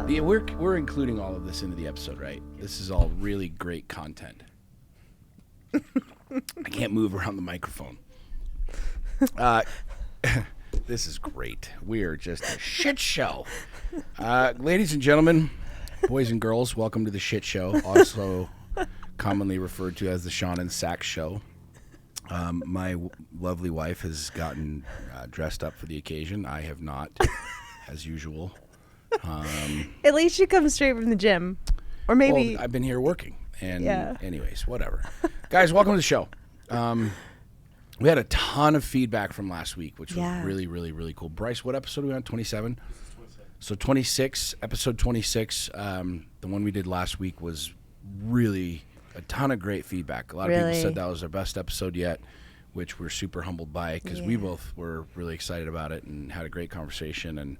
Yeah, we're including all of this into the episode, right? This is all really great content. I can't move around the microphone. This is great. We are just a shit show. Ladies and gentlemen, boys and girls, welcome to the shit show, also commonly referred to as the Sean and Sax show. My lovely wife has gotten dressed up for the occasion. I have not, as usual. At least you come straight from the gym. Or maybe... Well, I've been here working. And yeah. Anyways, whatever. Guys, welcome to the show. We had a ton of feedback from last week, which was really, really, really cool. Bryce, what episode are we on? 27? So 26, episode 26, the one we did last week was really a ton of great feedback. A lot of people said that was our best episode yet, which we're super humbled by because we both were really excited about it and had a great conversation. And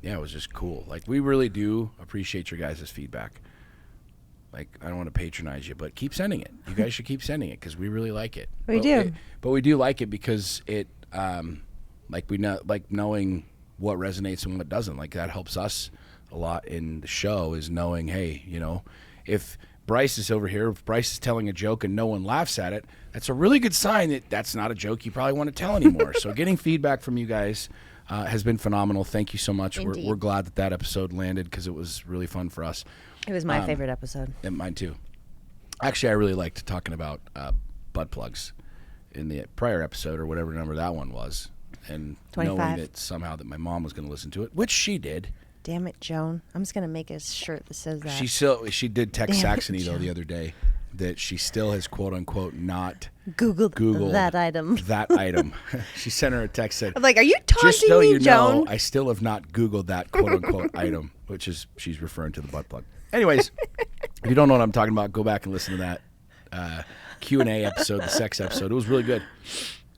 yeah, it was just cool. Like, we really do appreciate your guys' feedback. Like, I don't want to patronize you, but keep sending it. You guys should keep sending it because we really like it. We do. But we do like it because it, like, we know, like, knowing what resonates and what doesn't. Like, that helps us a lot in the show, is knowing, hey, you know, if Bryce is over here, if Bryce is telling a joke and no one laughs at it, that's a really good sign that that's not a joke you probably want to tell anymore. So getting feedback from you guys has been phenomenal. Thank you so much. We're glad that episode landed because it was really fun for us. It was my favorite episode. And mine too. Actually, I really liked talking about butt plugs in the prior episode, or whatever number that one was, and 25. knowing that somehow that my mom was going to listen to it, which she did. Damn it, Joan! I'm just gonna make a shirt that says that. She did text Saxony though the other day that she still has quote unquote not Googled that item. That item. She sent her a text said, I'm like, are you taunting just so me, you Joan? know, I still have not Googled that quote unquote item, which is she's referring to the butt plug. Anyways, if you don't know what I'm talking about, go back and listen to that Q&A episode, the sex episode. It was really good.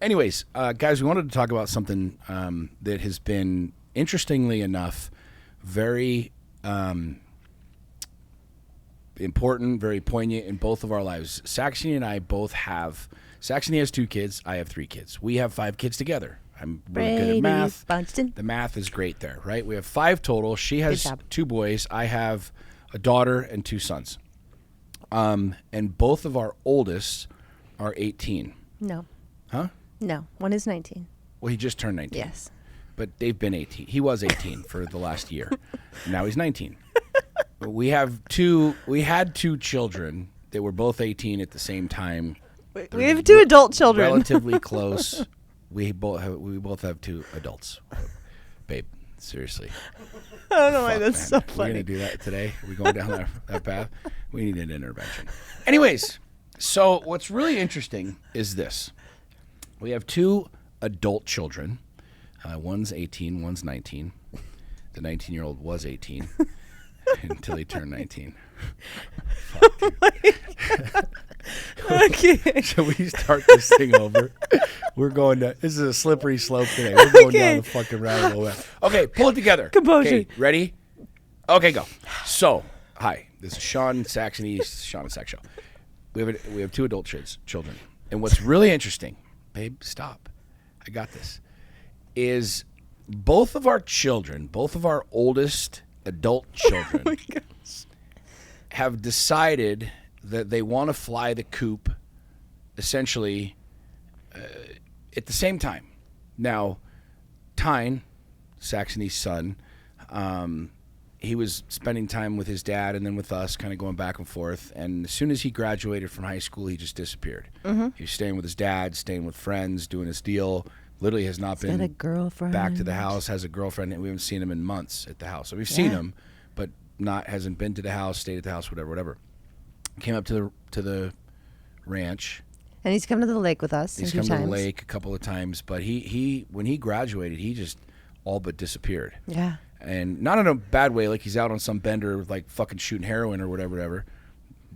Anyways, guys, we wanted to talk about something that has been, interestingly enough, very important, very poignant in both of our lives. Saxony and I both have, Saxony has 2 kids, I have 3 kids. We have 5 kids together. I'm really good at math. Bunston. The math is great there, right? We have 5 total. She has 2 boys. I have a daughter and 2 sons. And both of our oldest are 18. No. Huh? No. One is 19. Well, he just turned 19. Yes. But they've been 18. He was 18 for the last year. Now he's 19. We had 2 children that were both 18 at the same time. We have 2 adult children. Relatively close. We both have 2 adults. Babe, seriously. I don't know why that's so funny. We're going to do that today? Are we going down that path? We need an intervention. Anyways, so what's really interesting is this. We have 2 adult children. One's 18, one's 19. The 19-year-old was 18 until he turned 19. Okay. So we start this thing over. We're going to, this is a slippery slope today. We're going down the fucking rabbit hole. Okay, pull it together. Composure. Okay, ready? Okay, go. So, hi, this is Sean Saxony's Sean and Sax Show. We have 2 adult children. And what's really interesting, babe, stop. I got this. Is both of our children, both of our oldest adult children have decided that they want to fly the coop essentially at the same time. Now, Tyne, Saxony's son, he was spending time with his dad and then with us, kind of going back and forth. And as soon as he graduated from high school, he just disappeared. Mm-hmm. He was staying with his dad, staying with friends, doing his deal. Literally has not been got a girlfriend. Back to the house, has a girlfriend, and we haven't seen him in months at the house. So we've seen him, but hasn't been to the house, stayed at the house, whatever. Came up to the ranch. And he's come to the lake with us. He's come to the lake a couple of times, but he when he graduated, he just all but disappeared. Yeah. And not in a bad way, like he's out on some bender, like fucking shooting heroin or whatever,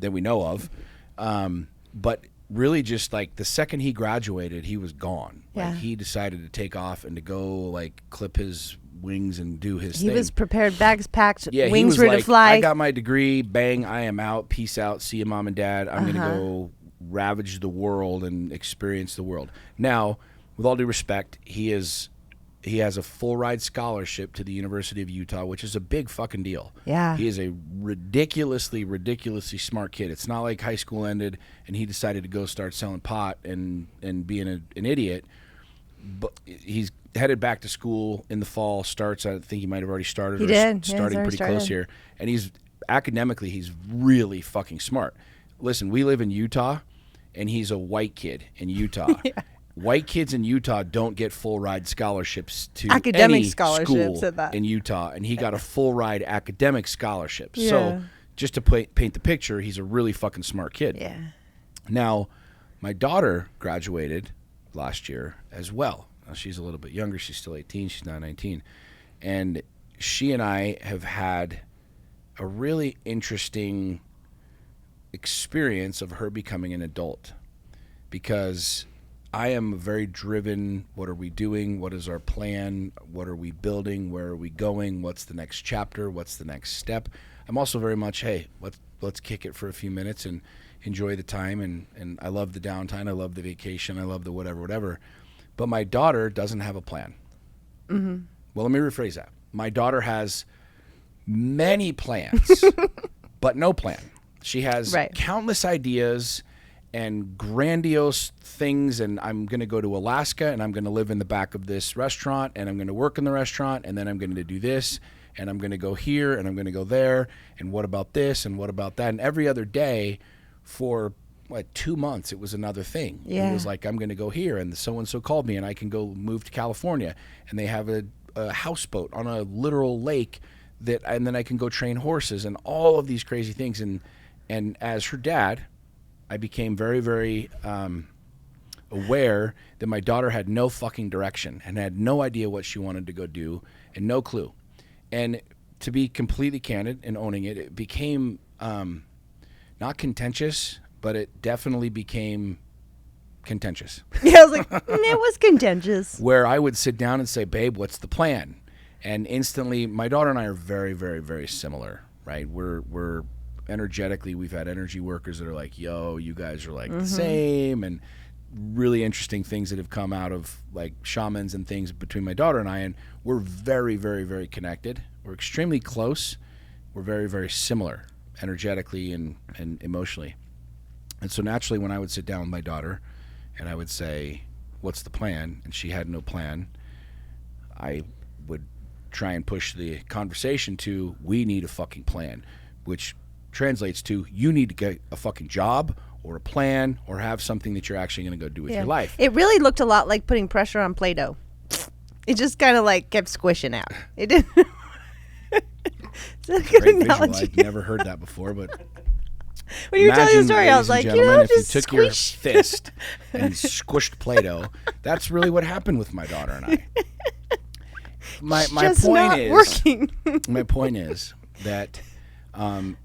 that we know of. But really just like the second he graduated, he was gone. Yeah. Like he decided to take off and to go like clip his wings and do his thing. He was prepared, bags packed, yeah, wings ready to fly. I got my degree, bang, I am out, peace out, see you mom and dad. I'm going to go ravage the world and experience the world. Now, with all due respect, he is He has a full ride scholarship to the University of Utah, which is a big fucking deal. Yeah. He is a ridiculously smart kid. It's not like high school ended and he decided to go start selling pot and being an idiot. But he's headed back to school in the fall. I think he might have already started. Starting pretty close here. And he's really fucking smart. Listen, we live in Utah, and he's a white kid in Utah. Yeah. White kids in Utah don't get full ride scholarships to academic any scholarships school in Utah, and he got a full ride academic scholarship. Yeah. So just to paint the picture, he's a really fucking smart kid. Yeah. Now, my daughter graduated last year as well. Now, she's a little bit younger. She's still 18. She's not 19. And she and I have had a really interesting experience of her becoming an adult, because I am very driven. What are we doing? What is our plan? What are we building? Where are we going? What's the next chapter? What's the next step? I'm also very much, hey, let's kick it for a few minutes and enjoy the time. And I love the downtime. I love the vacation. I love the whatever. But my daughter doesn't have a plan. Mm-hmm. Well, let me rephrase that. My daughter has many plans, but no plan. She has countless ideas and grandiose things, and I'm going to go to Alaska, and I'm going to live in the back of this restaurant, and I'm going to work in the restaurant, and then I'm going to do this, and I'm going to go here, and I'm going to go there, and what about this, and what about that? And every other day for 2 months, it was another thing. Yeah. It was like, I'm going to go here, and so-and-so called me, and I can go move to California, and they have a houseboat on a literal lake, and then I can go train horses, and all of these crazy things. And as her dad, I became very, very aware that my daughter had no fucking direction and had no idea what she wanted to go do and no clue. And to be completely candid and owning it, it became not contentious, but it definitely became contentious. Yeah, I was like, it was contentious. Where I would sit down and say, babe, what's the plan? And instantly, my daughter and I are very, very, very similar, right? We're energetically, we've had energy workers that are like, yo, you guys are like the same, and really interesting things that have come out of like shamans and things between my daughter and I, and we're very, very, very connected. We're extremely close. We're very, very similar energetically and emotionally. And so naturally, when I would sit down with my daughter and I would say, what's the plan? And she had no plan, I would try and push the conversation to, we need a fucking plan, which translates to, you need to get a fucking job or a plan or have something that you're actually going to go do with your life. It really looked a lot like putting pressure on Play-Doh. It just kind of like kept squishing out. It didn't. It's a good Great analogy. visual. I've never heard that before, but when you were telling the story, I was like, if just you took your fist and squished Play-Doh, that's really what happened with my daughter and I. My point is that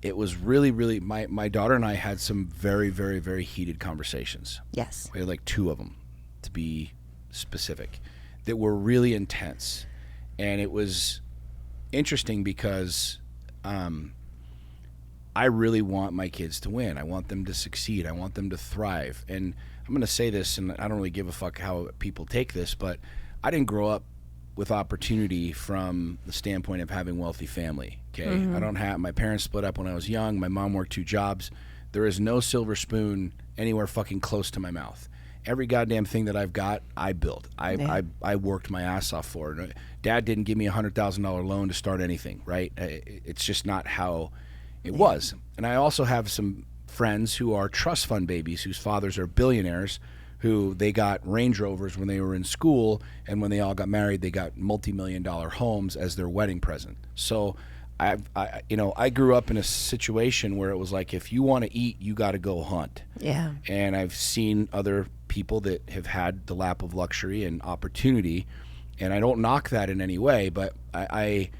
it was really my daughter and I had some very, very, very heated conversations. Yes. We had like 2 of them, to be specific, that were really intense. And it was interesting because I really want my kids to win. I want them to succeed. I want them to thrive. And I'm going to say this, and I don't really give a fuck how people take this, but I didn't grow up with opportunity from the standpoint of having wealthy family. Okay. I don't have, my parents split up when I was young. My mom worked 2 jobs. There is no silver spoon anywhere fucking close to my mouth. Every goddamn thing that I've got, I built. I worked my ass off for it. Dad didn't give me $100,000 loan to start anything, right? It's just not how it was. And I also have some friends who are trust fund babies whose fathers are billionaires, who they got Range Rovers when they were in school, and when they all got married, they got multi-million-dollar homes as their wedding present. So I grew up in a situation where it was like, if you want to eat, you got to go hunt. Yeah. And I've seen other people that have had the lap of luxury and opportunity, and I don't knock that in any way, but I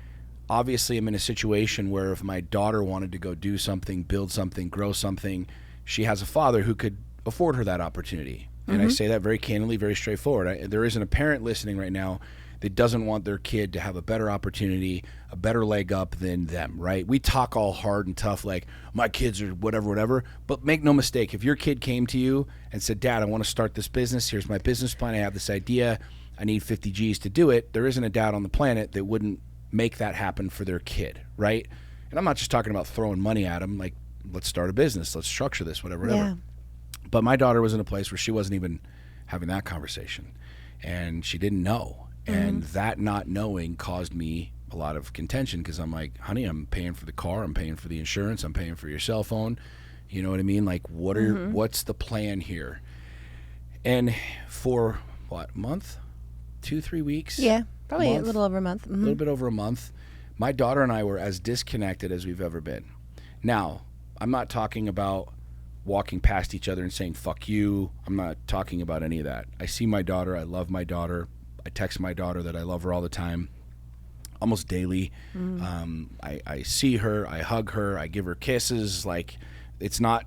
obviously am in a situation where if my daughter wanted to go do something, build something, grow something, she has a father who could afford her that opportunity. And I say that very candidly, very straightforward. There isn't a parent listening right now that doesn't want their kid to have a better opportunity, a better leg up than them, right? We talk all hard and tough like, my kids are whatever, but make no mistake, if your kid came to you and said, Dad, I want to start this business, here's my business plan, I have this idea, I need 50 G's to do it, there isn't a dad on the planet that wouldn't make that happen for their kid, right? And I'm not just talking about throwing money at them, like, let's start a business, let's structure this, whatever. Yeah. But my daughter was in a place where she wasn't even having that conversation, and she didn't know. And that not knowing caused me a lot of contention, because I'm like, honey, I'm paying for the car, I'm paying for the insurance, I'm paying for your cell phone. You know what I mean? Like, what's the plan here? And for what, month? 2-3 weeks? Yeah, probably month? a little over a month. A little bit over a month. My daughter and I were as disconnected as we've ever been. Now, I'm not talking about walking past each other and saying, fuck you. I'm not talking about any of that. I see my daughter. I love my daughter. I text my daughter that I love her all the time, almost daily. I see her. I hug her. I give her kisses. Like, it's not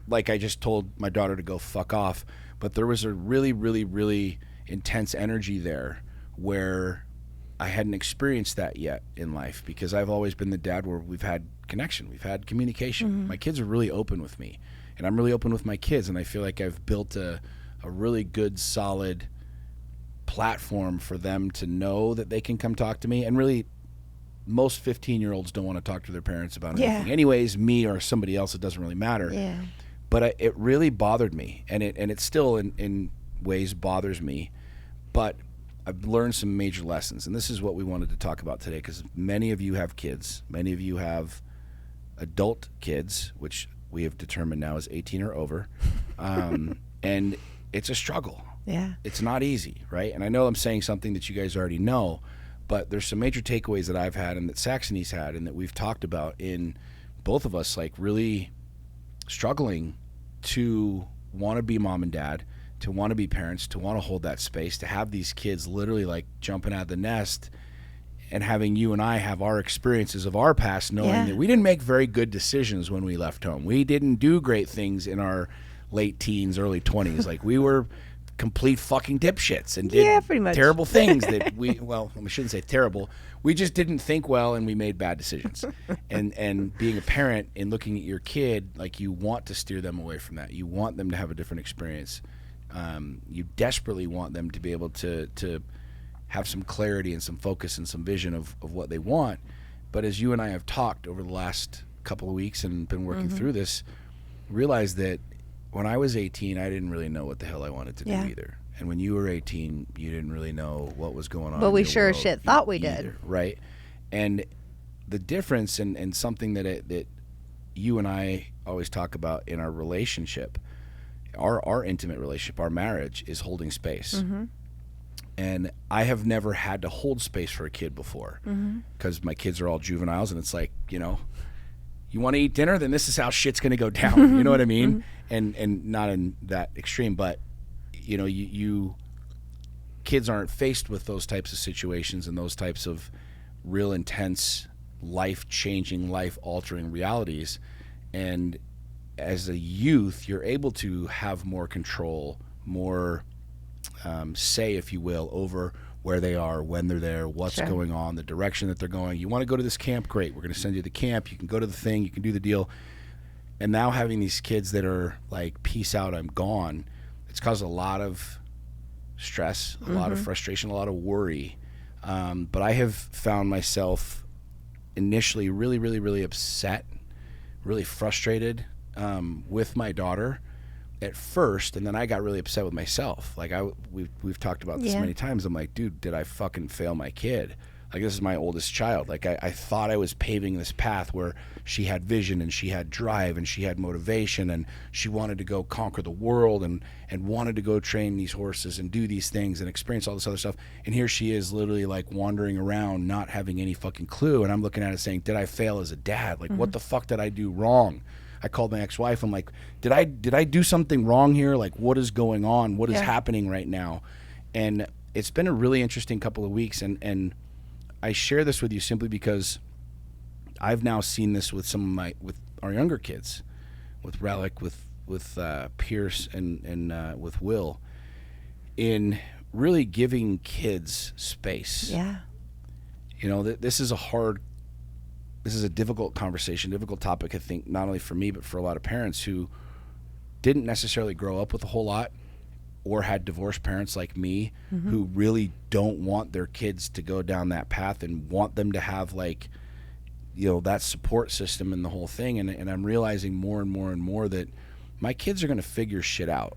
like I just told my daughter to go fuck off. But there was a really, really, really intense energy there where I hadn't experienced that yet in life, because I've always been the dad where we've had connection, we've had communication. My kids are really open with me, and I'm really open with my kids, and I feel like I've built a really good, solid platform for them to know that they can come talk to me. And really, most 15-year-olds don't want to talk to their parents about anything anyways, me or somebody else, it doesn't really matter. But it really bothered me, and it still in ways bothers me, but I've learned some major lessons, and this is what we wanted to talk about today, because many of you have kids. Many of you have adult kids, which we have determined now is 18 or over, and it's a struggle. Yeah. It's not easy, right? And I know I'm saying something that you guys already know, but there's some major takeaways that I've had and that Saxony's had and that we've talked about in both of us, like really struggling to want to be mom and dad, to want to be parents, to want to hold that space, to have these kids literally like jumping out of the nest, and having you and I have our experiences of our past, knowing that we didn't make very good decisions when we left home. We didn't do great things in our late teens, early 20s. Like, we were complete fucking dipshits and did pretty much terrible things that we shouldn't say terrible. We just didn't think well, and we made bad decisions. and being a parent and looking at your kid, like, you want to steer them away from that. You want them to have a different experience. You desperately want them to be able to have some clarity and some focus and some vision of what they want. But as you and I have talked over the last couple of weeks and been working through this, realized that when I was 18, I didn't really know what the hell I wanted to do either. And when you were 18, you didn't really know what was going on. But we in your sure as world shit thought we either, did. right? And the difference, and something that you and I always talk about in our relationship, our intimate relationship, our marriage, is holding space. And I have never had to hold space for a kid before, because my kids are all juveniles, and it's like, you know, you want to eat dinner, then this is how shit's going to go down. You know what I mean? And not in that extreme, but you know, you kids aren't faced with those types of situations and those types of real intense, life-changing, life-altering realities. And as a youth, you're able to have more control, more say, if you will, over where they are, when they're there, what's going on, the direction that they're going. You want to go to this camp? Great. We're going to send you to the camp. You can go to the thing. You can do the deal. And now having these kids that are like, peace out, I'm gone, it's caused a lot of stress, a lot of frustration, a lot of worry. But I have found myself initially really, really, really upset, really frustrated with my daughter at first, and then I got really upset with myself. Like, we've talked about this many times. I'm like, dude, did I fucking fail my kid? Like, this is my oldest child. Like, I thought I was paving this path where she had vision and she had drive and she had motivation and she wanted to go conquer the world and wanted to go train these horses and do these things and experience all this other stuff. And here she is literally like wandering around, not having any fucking clue. And I'm looking at it saying, did I fail as a dad? Like, what the fuck did I do wrong? I called my ex-wife. I'm like, did I do something wrong here? Like, what is going on? What is happening right now? And it's been a really interesting couple of weeks. And I share this with you simply because I've now seen this with with our younger kids, with Relic, with Pierce, and with Will, in really giving kids space. Yeah. You know, this is a difficult conversation, difficult topic, I think, not only for me, but for a lot of parents who didn't necessarily grow up with a whole lot, or had divorced parents like me who really don't want their kids to go down that path and want them to have like, you know, that support system and the whole thing. And I'm realizing more and more and more that my kids are going to figure shit out.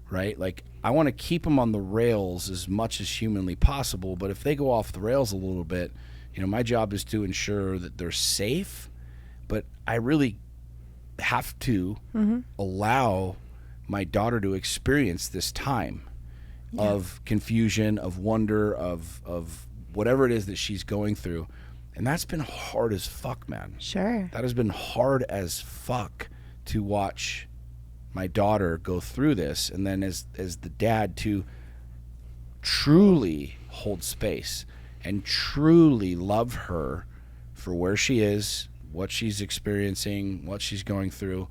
Right? Like, I want to keep them on the rails as much as humanly possible, but if they go off the rails a little bit, you know, my job is to ensure that they're safe, but I really have to allow my daughter to experience this time of confusion, of wonder, of whatever it is that she's going through. And that's been hard as fuck, man. Sure. That has been hard as fuck to watch my daughter go through this, and then as the dad to truly hold space and truly love her for where she is, what she's experiencing, what she's going through.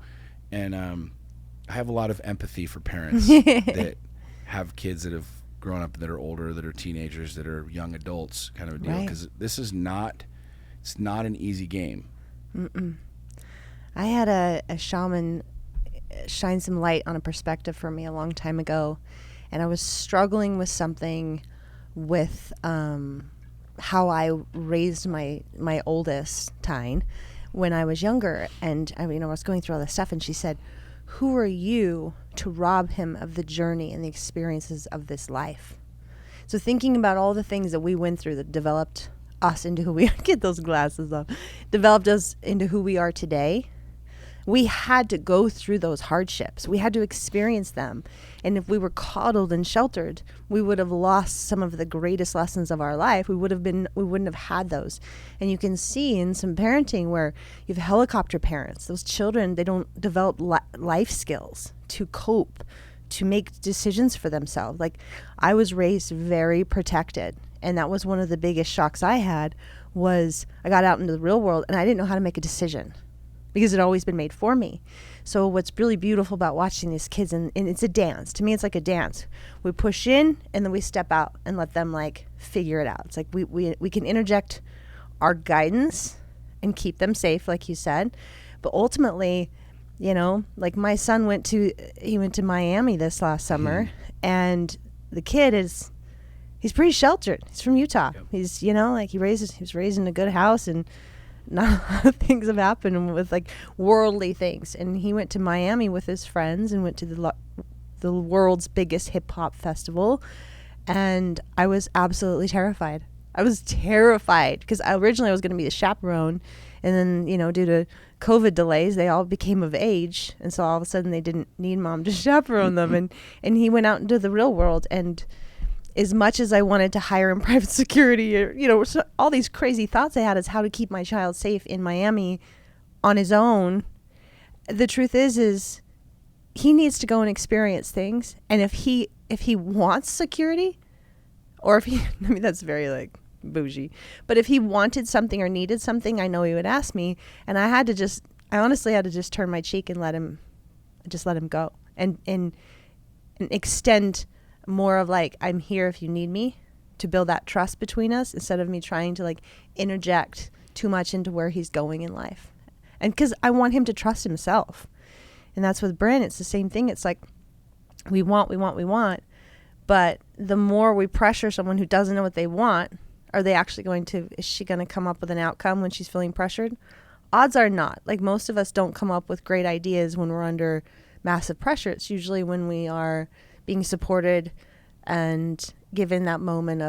And I have a lot of empathy for parents that have kids that have grown up, that are older, that are teenagers, that are young adults, kind of a deal, because this is not, it's not an easy game. I had a shaman shine some light on a perspective for me a long time ago, and I was struggling with something with how I raised my oldest Tyne when I was younger. And I mean, I was going through all this stuff, and she said, who are you to rob him of the journey and the experiences of this life? So thinking about all the things that we went through that developed us into who we are, get those glasses off, developed us into who we are today. We had to go through those hardships. We had to experience them. And if we were coddled and sheltered, we would have lost some of the greatest lessons of our life. We wouldn't have had those. And you can see in some parenting where you have helicopter parents. Those children, they don't develop life skills to cope, to make decisions for themselves. Like, I was raised very protected. And that was one of the biggest shocks I had, was I got out into the real world and I didn't know how to make a decision, because it had always been made for me. So what's really beautiful about watching these kids, and it's a dance. To me, it's like a dance. We push in and then we step out and let them like figure it out. It's like we can interject our guidance and keep them safe, like you said. But ultimately, you know, like my son went to Miami this last summer, and the kid he's pretty sheltered. He's from Utah. Yep. He's, you know, like he was raised in a good house, and not a lot of things have happened with like worldly things. And he went to Miami with his friends and went to the world's biggest hip hop festival. And I was absolutely terrified. I was terrified because originally I was going to be the chaperone. And then, you know, due to COVID delays, they all became of age. And so all of a sudden they didn't need mom to chaperone them. And he went out into the real world, and as much as I wanted to hire in private security, or, you know, so all these crazy thoughts I had is how to keep my child safe in Miami on his own. The truth is he needs to go and experience things. And if he wants security, or if he, I mean, that's very like bougie, but if he wanted something or needed something, I know he would ask me. And I honestly had to just turn my cheek and let him go and extend more of like, I'm here if you need me, to build that trust between us, instead of me trying to like interject too much into where he's going in life. And because I want him to trust himself. And that's with Bryn, it's the same thing. It's like we want. But the more we pressure someone who doesn't know what they want, is she going to come up with an outcome when she's feeling pressured? Odds are not. Like, most of us don't come up with great ideas when we're under massive pressure. It's usually when we are being supported and given that moment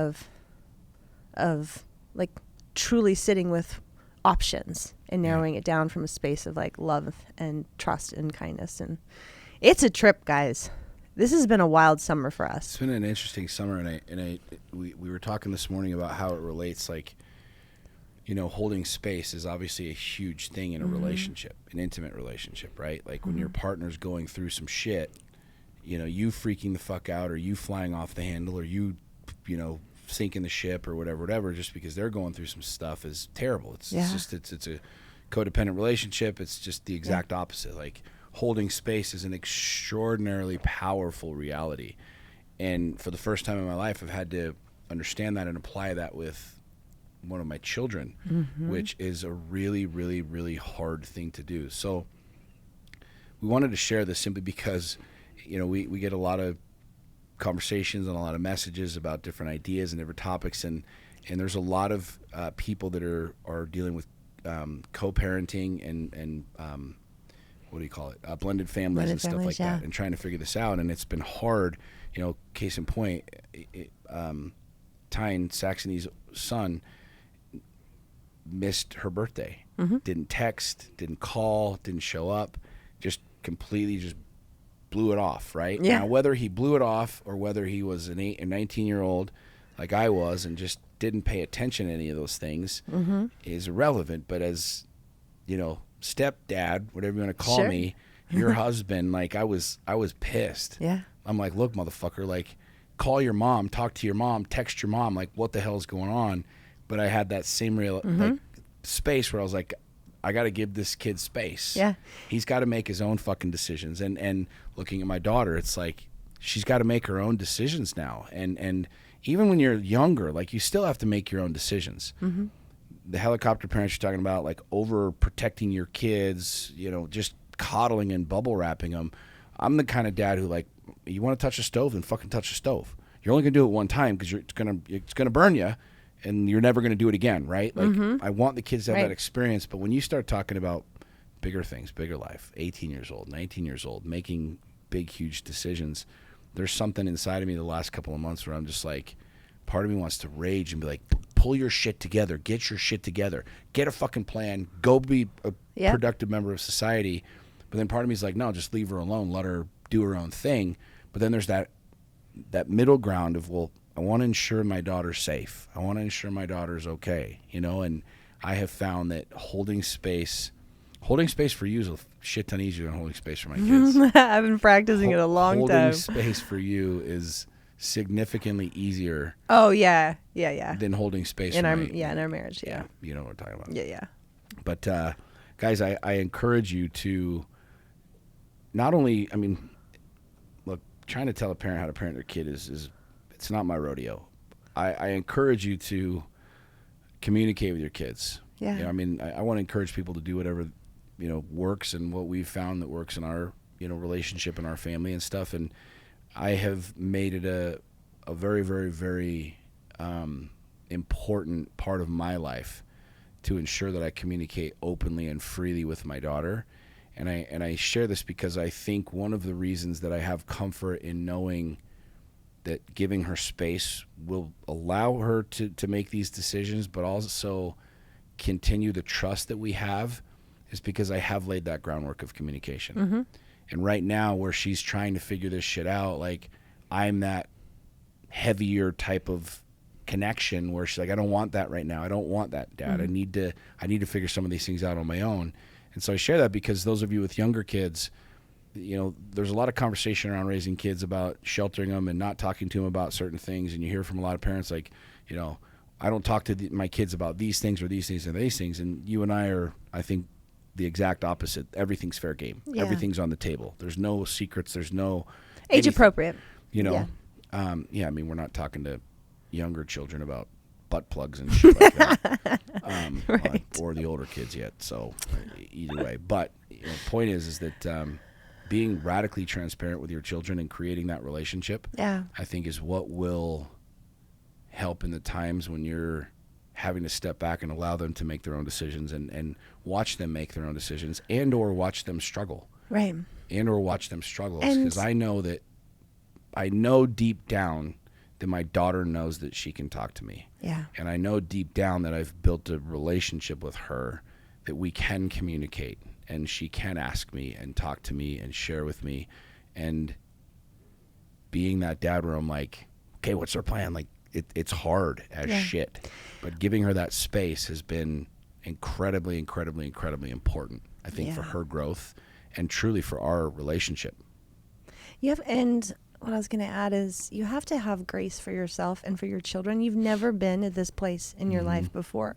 of like truly sitting with options and narrowing it down from a space of like love and trust and kindness. And it's a trip, guys. This has been a wild summer for us. It's been an interesting summer, and we were talking this morning about how it relates, like, you know, holding space is obviously a huge thing in a relationship, an intimate relationship, right? Like when your partner's going through some shit, you know, you freaking the fuck out, or you flying off the handle, or you know, sinking the ship, or whatever, just because they're going through some stuff is terrible. It's a codependent relationship. It's just the exact opposite. Like, holding space is an extraordinarily powerful reality. And for the first time in my life, I've had to understand that and apply that with one of my children, which is a really, really, really hard thing to do. So we wanted to share this simply because, you know, we get a lot of conversations and a lot of messages about different ideas and different topics, and there's a lot of people that are dealing with co-parenting and what do you call it? Blended families Blended and stuff families, like yeah. that, and trying to figure this out. And it's been hard. Case in point, Tyne, Saxony's son, missed her birthday. Mm-hmm. Didn't text, didn't call, didn't show up. Just completely just blew it off, right? Yeah. Now, whether he blew it off or whether he was a 19-year-old like I was and just didn't pay attention to any of those things Mm-hmm. is irrelevant. But as, stepdad, whatever you want to call Sure. me, your husband, like I was pissed. Yeah. I'm like, look, motherfucker, like call your mom, talk to your mom, text your mom, like what the hell is going on? But I had that same real like space where I was like, I got to give this kid space. Yeah. He's got to make his own fucking decisions. And looking at my daughter, it's like she's got to make her own decisions now. And even when you're younger, like you still have to make your own decisions. Mm-hmm. The helicopter parents you're talking about, like over protecting your kids, just coddling and bubble wrapping them. I'm the kind of dad who, like, you want to touch a stove, then fucking touch a stove. You're only gonna do it one time because it's gonna burn you, and you're never gonna do it again, right? Like, I want the kids to have that experience. But when you start talking about bigger things, bigger life, 18 years old, 19 years old, making big, huge decisions, there's something inside of me the last couple of months where I'm just like, part of me wants to rage and be like, pull your shit together, get your shit together, get a fucking plan, go be a productive member of society. But then part of me is like, no, just leave her alone, let her do her own thing. But then there's that middle ground of, well, I want to ensure my daughter's safe. I want to ensure my daughter's okay, and I have found that holding space for you is a shit ton easier than holding space for my kids. I've been practicing it a long time. Holding space for you is significantly easier. Oh yeah. Than holding space in for our me. In our marriage. Yeah. You know what I'm talking about. Yeah. But guys, I encourage you to not only, look, trying to tell a parent how to parent their kid is it's not my rodeo. I encourage you to communicate with your kids. Yeah. I want to encourage people to do whatever works, and what we've found that works in our relationship and our family and stuff. And I have made it a very, very, very important part of my life to ensure that I communicate openly and freely with my daughter. And I share this because I think one of the reasons that I have comfort in knowing that giving her space will allow her to make these decisions, but also continue the trust that we have, is because I have laid that groundwork of communication. Mm-hmm. And right now, where she's trying to figure this shit out, like, I'm that heavier type of connection where she's like, I don't want that right now. I don't want that, Dad. Mm-hmm. I need to figure some of these things out on my own. And so I share that because those of you with younger kids, there's a lot of conversation around raising kids about sheltering them and not talking to them about certain things. And you hear from a lot of parents like, I don't talk to my kids about these things or these things or these things. And you and I are, I think, the exact opposite. Everything's fair game. Yeah. Everything's on the table. There's no secrets. There's no age anything, appropriate. Yeah. We're not talking to younger children about butt plugs and shit like that, right. or the older kids yet. So either way, but the point is that being radically transparent with your children and creating that relationship, I think, is what will help in the times when you're having to step back and allow them to make their own decisions and watch them make their own decisions, and or watch them struggle. Right. And or watch them struggle. Because I know deep down that my daughter knows that she can talk to me. Yeah. And I know deep down that I've built a relationship with her that we can communicate, and she can ask me and talk to me and share with me. And being that dad where I'm like, okay, what's our plan? Like, it's hard as shit. But giving her that space has been incredibly, incredibly, incredibly important, I think, for her growth and truly for our relationship. And what I was going to add is you have to have grace for yourself and for your children. You've never been at this place in your life before.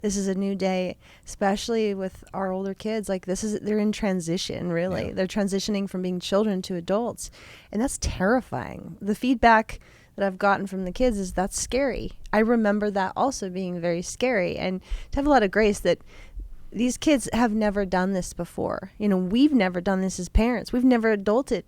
This is a new day, especially with our older kids. Like, they're in transition, really. Yeah. They're transitioning from being children to adults. And that's terrifying. The feedback that I've gotten from the kids is that's scary. I remember that also being very scary. And to have a lot of grace that these kids have never done this before. We've never done this as parents. We've never adulted.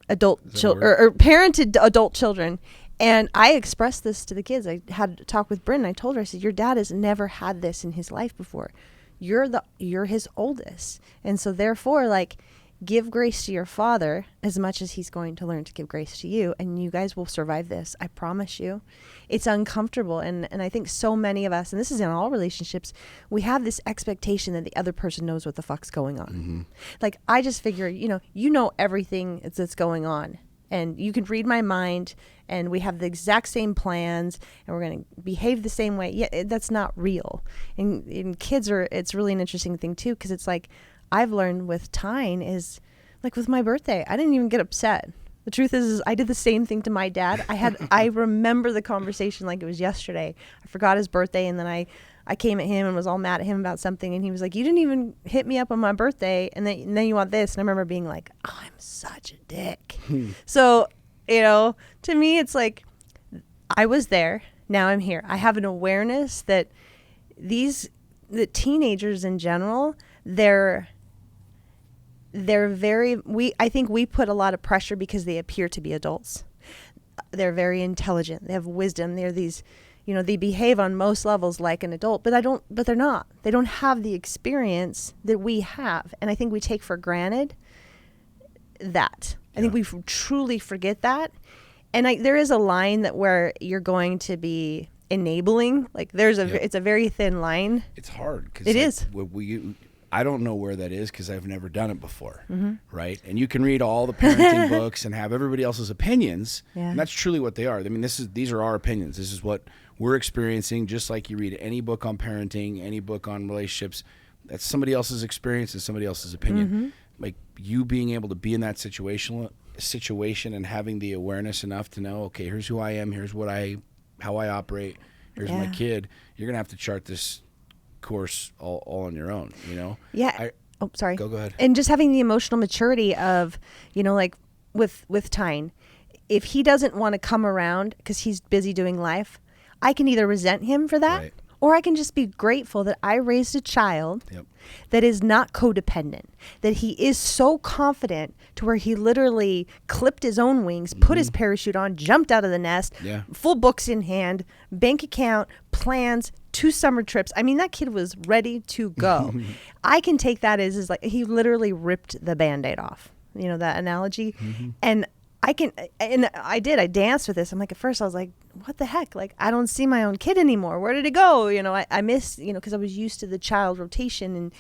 adult children or parented adult children. And I expressed this to the kids. I had a talk with Bryn. I told her, I said, your dad has never had this in his life before. You're his oldest. And so therefore, like, give grace to your father as much as he's going to learn to give grace to you. And you guys will survive this. I promise you. It's uncomfortable. And I think so many of us, and this is in all relationships, we have this expectation that the other person knows what the fuck's going on. Mm-hmm. Like, I just figure, you know everything that's going on. And you can read my mind, and we have the exact same plans, and we're going to behave the same way. Yeah, that's not real. And kids it's really an interesting thing too, because it's like, I've learned with Tyne is, like with my birthday, I didn't even get upset. The truth is I did the same thing to my dad. I remember the conversation like it was yesterday. I forgot his birthday, and then I came at him and was all mad at him about something, and he was like, you didn't even hit me up on my birthday, and then you want this. And I remember being like, oh, I'm such a dick. So, to me, it's like, I was there, now I'm here. I have an awareness that the teenagers in general, they're very, I think we put a lot of pressure because they appear to be adults. They're very intelligent. They have wisdom. They're these, they behave on most levels like an adult, but they're not. They don't have the experience that we have. And I think we take for granted that. I think we truly forget that. And there is a line that where you're going to be enabling. Like it's a very thin line. It's hard. It is. I don't know where that is because I've never done it before, mm-hmm. right? And you can read all the parenting books and have everybody else's opinions, and that's truly what they are. I mean, these are our opinions. This is what we're experiencing, just like you read any book on parenting, any book on relationships. That's somebody else's experience and somebody else's opinion. Mm-hmm. Like you being able to be in that situation and having the awareness enough to know, okay, here's who I am, here's how I operate, here's my kid. You're gonna have to chart this course all on your own, Yeah. Sorry. Go ahead. And just having the emotional maturity of, like with Tyne, if he doesn't want to come around because he's busy doing life, I can either resent him for that, right, or I can just be grateful that I raised a child that is not codependent, that he is so confident to where he literally clipped his own wings, put his parachute on, jumped out of the nest, full books in hand, bank account, plans, 2 summer trips. I mean, that kid was ready to go. I can take that as like he literally ripped the Band-Aid off, that analogy. And I danced with this. I'm like, at first I was like, what the heck? Like, I don't see my own kid anymore. Where did it go? I miss, because I was used to the child rotation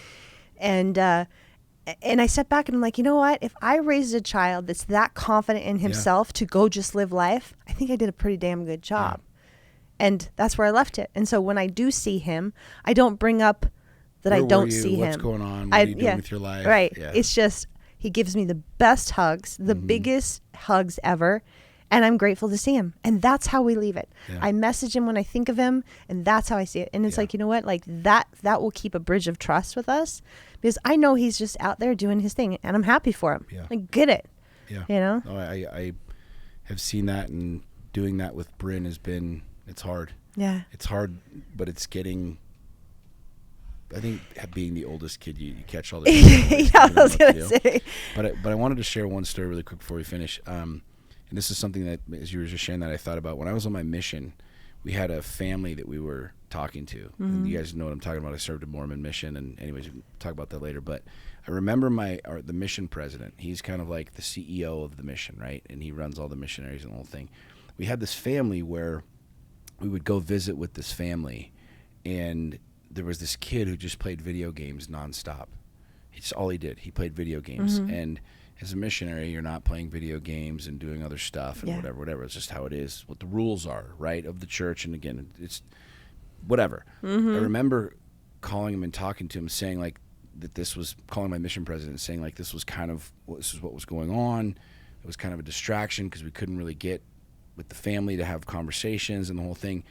and I stepped back and I'm like, you know what? If I raised a child that's that confident in himself to go just live life, I think I did a pretty damn good job. And that's where I left it. And so when I do see him, I don't bring up that I don't see him. What's going on? What are you doing with your life? Right. Yeah. It's just, he gives me the best hugs, the biggest hugs ever. And I'm grateful to see him. And that's how we leave it. Yeah. I message him when I think of him. And that's how I see it. And it's like, you know what? Like that will keep a bridge of trust with us. Because I know he's just out there doing his thing. And I'm happy for him. Yeah. Like, get it. Yeah. No, I have seen that. And doing that with Bryn has been... It's hard. Yeah. It's hard, but it's getting... I think being the oldest kid, you catch all the... I was going to say. But I wanted to share one story really quick before we finish. And this is something that, as you were just sharing, that I thought about. When I was on my mission, we had a family that we were talking to. And you guys know what I'm talking about. I served a Mormon mission. And anyways, we can talk about that later. But I remember the mission president. He's kind of like the CEO of the mission, right? And he runs all the missionaries and the whole thing. We had this family where... we would go visit with this family, and there was this kid who just played video games nonstop. It's all he did. He played video games. And as a missionary, you're not playing video games and doing other stuff and whatever. It's just how it is, what the rules are, right, of the church. And again, it's whatever. I remember calling him and talking to him, saying like that this was, calling my mission president, saying like this was what was going on. It was kind of a distraction because we couldn't really get with the family to have conversations and the whole thing.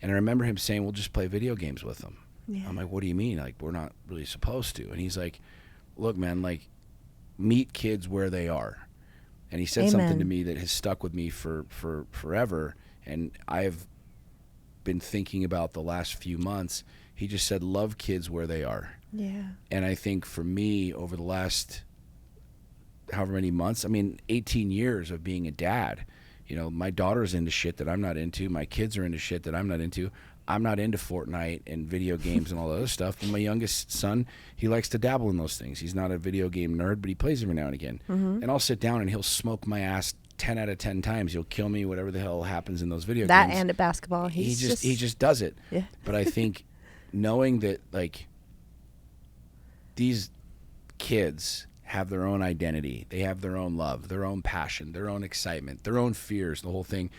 And I remember him saying, we'll just play video games with them. Yeah. I'm like, what do you mean? Like, we're not really supposed to. And he's like, look, man, like, meet kids where they are. And he said something to me that has stuck with me for forever. And I've been thinking about the last few months. He just said, love kids where they are. Yeah. And I think for me, over the last however many months. I mean, 18 years of being a dad. You know, my daughter's into shit that I'm not into. My kids are into shit that I'm not into. I'm not into Fortnite and video games and all that other stuff. But my youngest son, he likes to dabble in those things. He's not a video game nerd, but he plays every now and again. And I'll sit down and he'll smoke my ass 10 out of 10 times. He'll kill me, whatever the hell happens in those video That games. and at basketball. He just does it. Yeah. But I think knowing that, like, these kids have their own identity. They have their own love, their own passion, their own excitement, their own fears, the whole thing.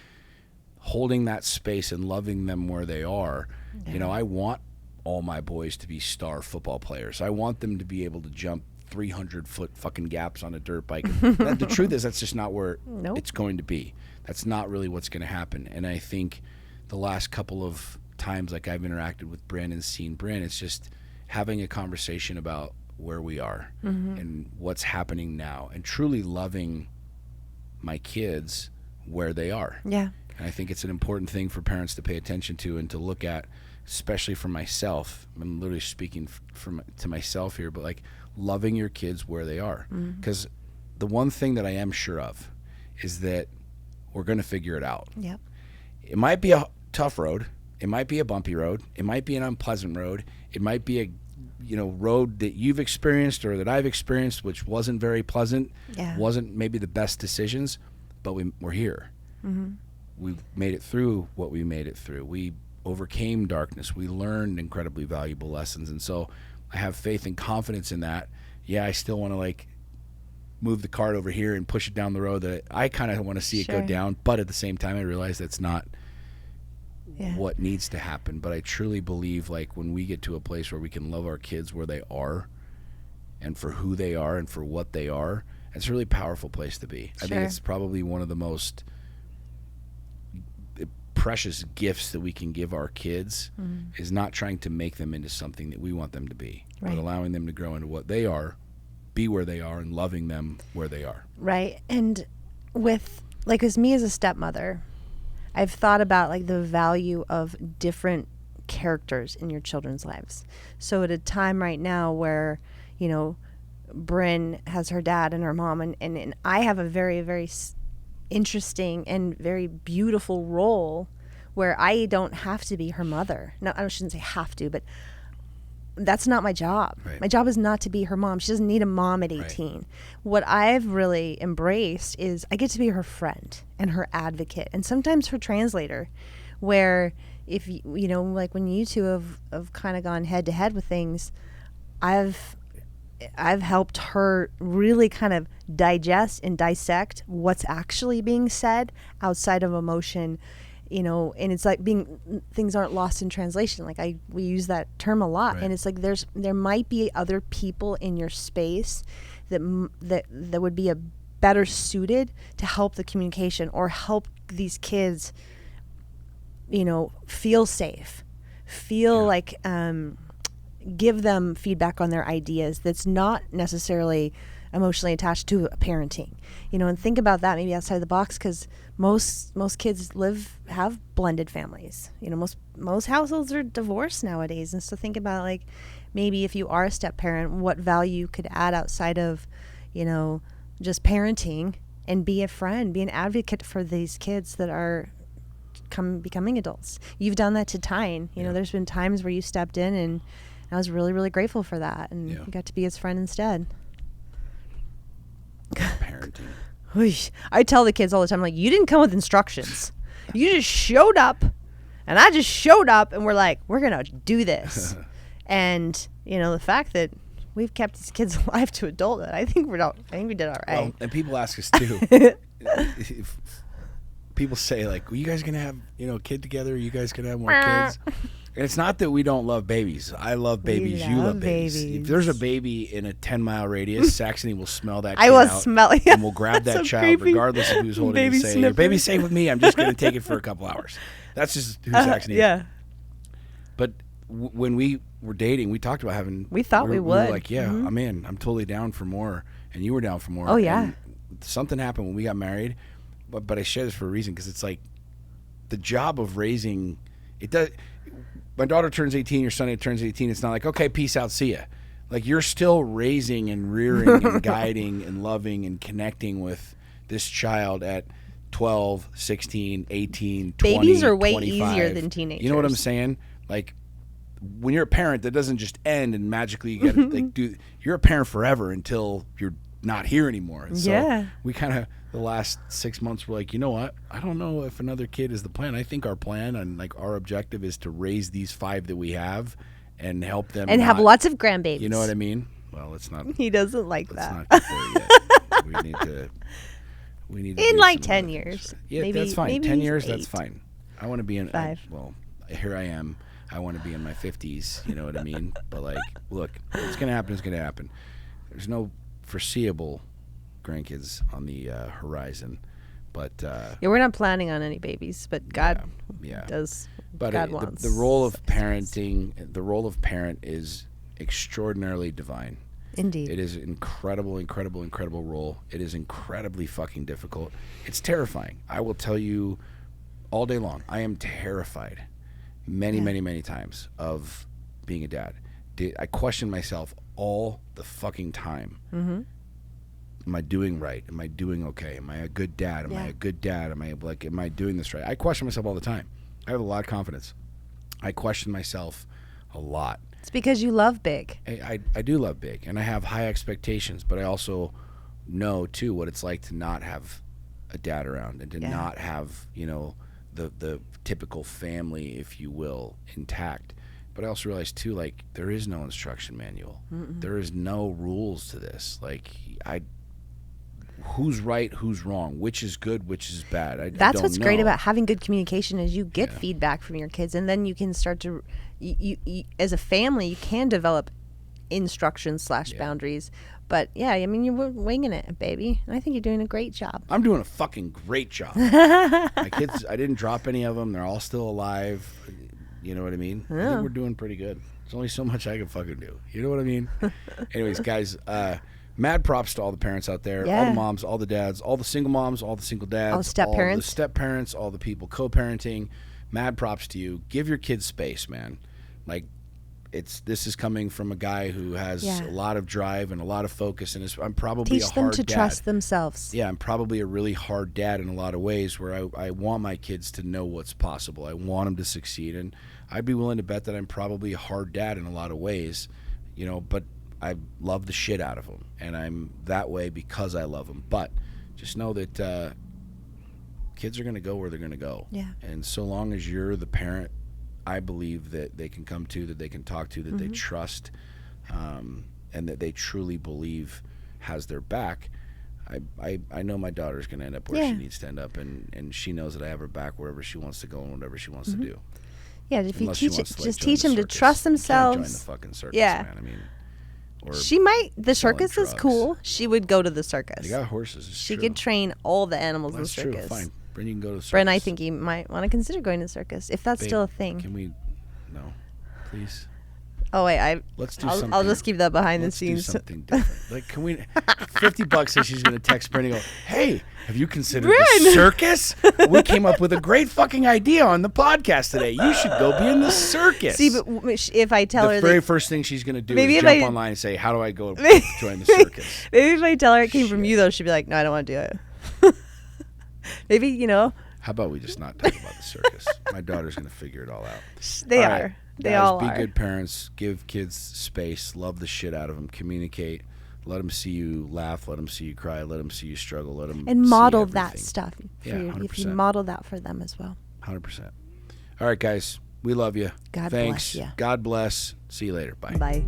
Holding that space and loving them where they are. Yeah. You know, I want all my boys to be star football players. I want them to be able to jump 300-foot fucking gaps on a dirt bike. The truth is that's just not where it's going to be. That's not really what's going to happen. And I think the last couple of times, like, I've interacted with Bryn and seen Bryn, it's just having a conversation about where we are and what's happening now, and truly loving my kids where they are. Yeah. And I think it's an important thing for parents to pay attention to and to look at, especially for myself. I'm literally speaking to myself here, but, like, loving your kids where they are. Because the one thing that I am sure of is that we're going to figure it out. Yep. It might be a tough road. It might be a bumpy road. It might be an unpleasant road. It might be a road that you've experienced or that I've experienced, which wasn't very pleasant, wasn't maybe the best decisions, but we're here. We made it through what we made it through. We overcame darkness. We learned incredibly valuable lessons. And so I have faith and confidence in that. Yeah, I still want to, like, move the cart over here and push it down the road that I kind of want to see it go down. But at the same time, I realize that's not what needs to happen. But I truly believe, like, when we get to a place where we can love our kids where they are and for who they are and for what they are, it's a really powerful place to be. I think it's probably one of the most precious gifts that we can give our kids is not trying to make them into something that we want them to be, but allowing them to grow into what they are, be where they are, and loving them where they are. Right. And with, like, as me as a stepmother, I've thought about, like, the value of different characters in your children's lives. So at a time right now where, you know, Bryn has her dad and her mom, and I have a very, very interesting and very beautiful role where I don't have to be her mother. No, I shouldn't say have to, but that's not my job. Right. My job is not to be her mom. She doesn't need a mom at 18. Right. What I've really embraced is I get to be her friend and her advocate and sometimes her translator, where if, you know, like when you two have kind of gone head to head with things, I've helped her really kind of digest and dissect what's actually being said outside of emotion, you know, and it's like things aren't lost in translation. Like we use that term a lot, and it's like there might be other people in your space that would be a better suited to help the communication or help these kids, you know, feel safe, feel like, give them feedback on their ideas that's not necessarily emotionally attached to parenting, you know, and think about that maybe outside the box, because most kids have blended families, you know, most households are divorced nowadays. And so think about, like, maybe if you are a step parent, what value you could add outside of, you know, just parenting, and be a friend, be an advocate for these kids that are becoming adults. You've done that to Tyne, you know, there's been times where you stepped in, and I was really, really grateful for that, and you got to be his friend instead. Parenting. I tell the kids all the time, like, you didn't come with instructions. You just showed up, and I just showed up, and we're like, we're going to do this. And, you know, the fact that we've kept these kids alive to adulthood, I think we did all right. Well, and people ask us, too. People say, like, well, you guys going to have, you know, a kid together? Are you guys going to have more kids? And it's not that we don't love babies. I love babies. You love babies. If there's a baby in a 10-mile radius, Saxony will smell that kid out. And we'll grab that child creepy. regardless of who's holding it and say, your baby's safe with me. I'm just going to take it for a couple hours. That's just who Saxony is. Yeah. But when we were dating, we talked about having... We thought we would. We were like, I'm in. I'm totally down for more. And you were down for more. Oh, yeah. And something happened when we got married. But I share this for a reason, because it's like the job of raising... It does... My daughter turns 18, your son turns 18. It's not like, okay, peace out, see ya. Like, you're still raising and rearing and guiding and loving and connecting with this child at 12, 16, 18, 20, Babies are way 25. easier than teenagers. You know what I'm saying? Like, when you're a parent, that doesn't just end and magically you get to, like, you're a parent forever until you're not here anymore. And so we kind of, the last 6 months, were like, you know what? I don't know if another kid is the plan. I think our plan and like our objective is to raise these 5 that we have and help them and have lots of grandbabies. You know what I mean? Well, it's not. He doesn't like that. Not get there yet. We need to in do like some 10 years. Yeah, maybe, that's fine. maybe 10 years, 8. that's fine. I want to be in 5. Well, here I am. I want to be in my 50s. You know what I mean? But like, look, what's gonna happen is gonna happen. There's no foreseeable grandkids on the horizon, but yeah, we're not planning on any babies, but God does. But God wants the role of parenting, the role of parent is extraordinarily divine. Indeed. It is an incredible, incredible, incredible role. It is incredibly fucking difficult. It's terrifying. I will tell you all day long, I am terrified many times of being a dad. I question myself all the fucking time. Mm-hmm. Am I doing right? Am I doing okay? Am I a good dad? Am I a good dad? Am I doing this right? I question myself all the time. I have a lot of confidence. I question myself a lot. It's because you love big. I do love big, and I have high expectations, but I also know too what it's like to not have a dad around and to not have, you know, the typical family, if you will, intact. But I also realize too, like, there is no instruction manual. Mm-mm. There is no rules to this. Like, who's right, who's wrong, which is good, which is bad. That's what's great about having good communication is you get feedback from your kids, and then you can start to, you as a family, you can develop instructions / boundaries. But yeah, I mean, you're winging it, baby. And I think you're doing a great job. I'm doing a fucking great job. My kids, I didn't drop any of them. They're all still alive. You know what I mean? I think we're doing pretty good. There's only so much I can fucking do. You know what I mean? Anyways, guys, mad props to all the parents out there, all the moms, all the dads, all the single moms, all the single dads, all the step parents, the step parents, all the people co-parenting. Mad props to you. Give your kids space, man. Like, this is coming from a guy who has a lot of drive and a lot of focus, and I'm probably teach a hard them to dad. Trust themselves. Yeah, I'm probably a really hard dad in a lot of ways, where I want my kids to know what's possible. I want them to succeed, and I'd be willing to bet that I'm probably a hard dad in a lot of ways, you know, but I love the shit out of them, and I'm that way because I love them. But just know that kids are going to go where they're going to go. Yeah. And so long as you're the parent I believe that they can come to, that they can talk to, that they trust, and that they truly believe has their back, I know my daughter's going to end up where she needs to end up, and she knows that I have her back wherever she wants to go and whatever she wants to do. Yeah, if you Unless teach she wants to, like, just join teach the them to circus. trust You can't themselves. join the fucking circus, Yeah. man. I mean, or she might. The selling circus is drugs. cool. She would go to the circus. They got horses. It's She true. could train all the animals in the That's circus. true. Fine. Bryn, you can go to the circus. Bryn, I think you might want to consider going to the circus if that's Babe, still a thing. Can we? No, please. Oh wait, Let's do I'll something. just keep that behind Let's the scenes. do something different. Like, can we? $50 says she's gonna text Bryn and go, "Hey, have you considered the Bryn! circus? We came up with a great fucking idea on the podcast today. You should go be in the circus." See, but if I tell the her very that, first thing she's gonna do Maybe is if jump I- online and say, "How do I go join the circus?" maybe if I tell her it came from you, though, she'd be like, "No, I don't want to do it." Maybe How about we just not talk about the circus? My daughter's gonna figure it all out. They All are. right, They guys, all be are. good parents. Give kids space. Love the shit out of them. Communicate. Let them see you laugh. Let them see you cry. Let them see you struggle. Let them And see model that everything. stuff. Yeah, If you 100%. model that for them as well. 100%. All right, guys. We love you. God Thanks. bless ya. God bless. See you later. Bye. Bye.